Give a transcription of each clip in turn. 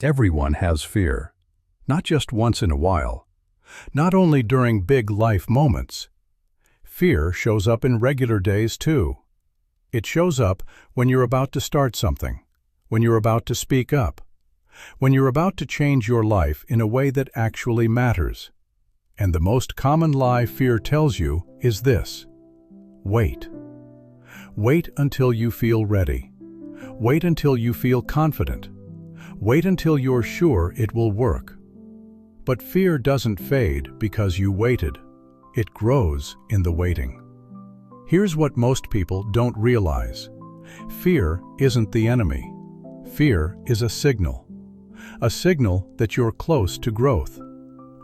Everyone has fear, not just once in a while, not only during big life moments. Fear shows up in regular days too. It shows up when you're about to start something, when you're about to speak up, when you're about to change your life in a way that actually matters. And the most common lie fear tells you is this: wait. Wait until you feel ready. Wait until you feel confident. Wait until you're sure it will work. But fear doesn't fade because you waited. It grows in the waiting. Here's what most people don't realize. Fear isn't the enemy. Fear is a signal. A signal that you're close to growth.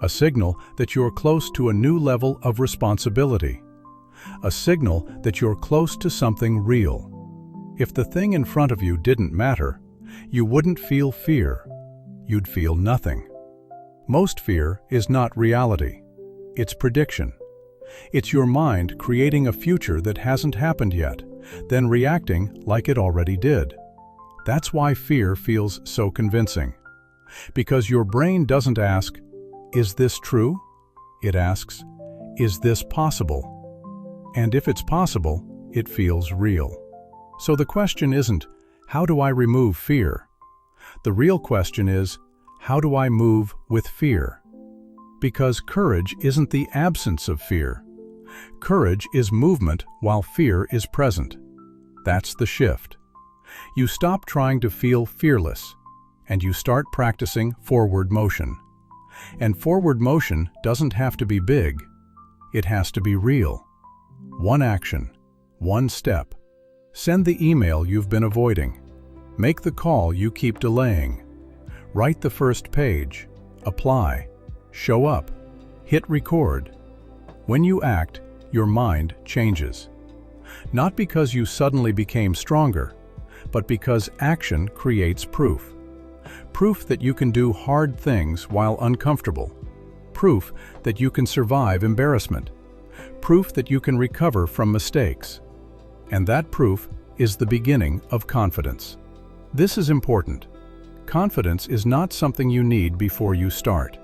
A signal that you're close to a new level of responsibility. A signal that you're close to something real. If the thing in front of you didn't matter, you wouldn't feel fear. You'd feel nothing. Most fear is not reality. It's prediction. It's your mind creating a future that hasn't happened yet, then reacting like it already did. That's why fear feels so convincing. Because your brain doesn't ask, "Is this true?" It asks, "Is this possible?" And if it's possible, it feels real. So the question isn't, how do I remove fear? The real question is, how do I move with fear? Because courage isn't the absence of fear. Courage is movement while fear is present. That's the shift. You stop trying to feel fearless, and you start practicing forward motion. And forward motion doesn't have to be big. It has to be real. One action, one step. Send the email you've been avoiding. Make the call you keep delaying. Write the first page. Apply. Show up. Hit record. When you act, your mind changes. Not because you suddenly became stronger, but because action creates proof. Proof that you can do hard things while uncomfortable. Proof that you can survive embarrassment. Proof that you can recover from mistakes. And that proof is the beginning of confidence. This is important. Confidence is not something you need before you start.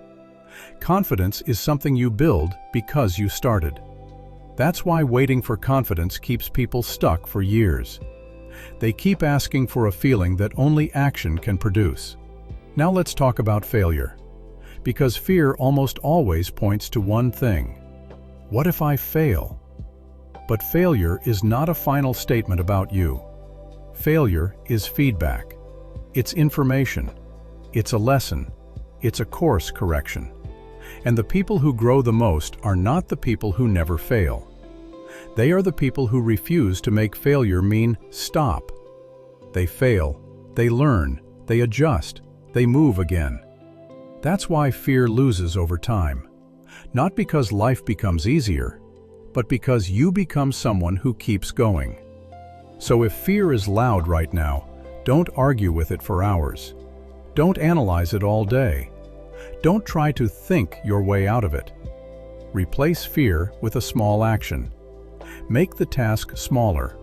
Confidence is something you build because you started. That's why waiting for confidence keeps people stuck for years. They keep asking for a feeling that only action can produce. Now let's talk about failure. Because fear almost always points to one thing. What if I fail? But failure is not a final statement about you. Failure is feedback. It's information. It's a lesson. It's a course correction. And the people who grow the most are not the people who never fail. They are the people who refuse to make failure mean stop. They fail, they learn, they adjust, they move again. That's why fear loses over time. Not because life becomes easier, but because you become someone who keeps going. So if fear is loud right now, don't argue with it for hours. Don't analyze it all day. Don't try to think your way out of it. Replace fear with a small action. Make the task smaller.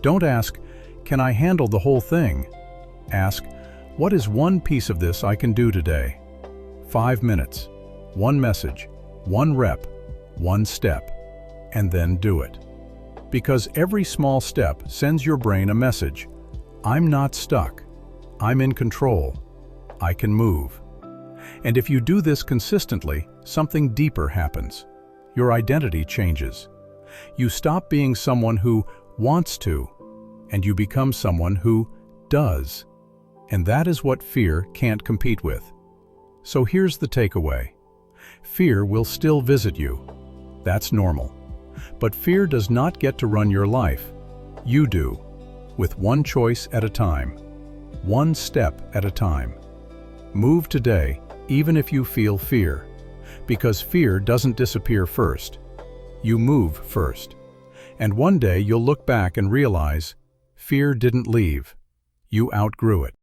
Don't ask, "Can I handle the whole thing?" Ask, "What is one piece of this I can do today?" 5 minutes, one message, one rep, one step. And then do it. Because every small step sends your brain a message. I'm not stuck. I'm in control. I can move. And if you do this consistently, something deeper happens. Your identity changes. You stop being someone who wants to, and you become someone who does. And that is what fear can't compete with. So here's the takeaway. Fear will still visit you. That's normal. But fear does not get to run your life. You do, with one choice at a time, one step at a time. Move today, even if you feel fear, because fear doesn't disappear first. You move first. And one day you'll look back and realize, fear didn't leave. You outgrew it.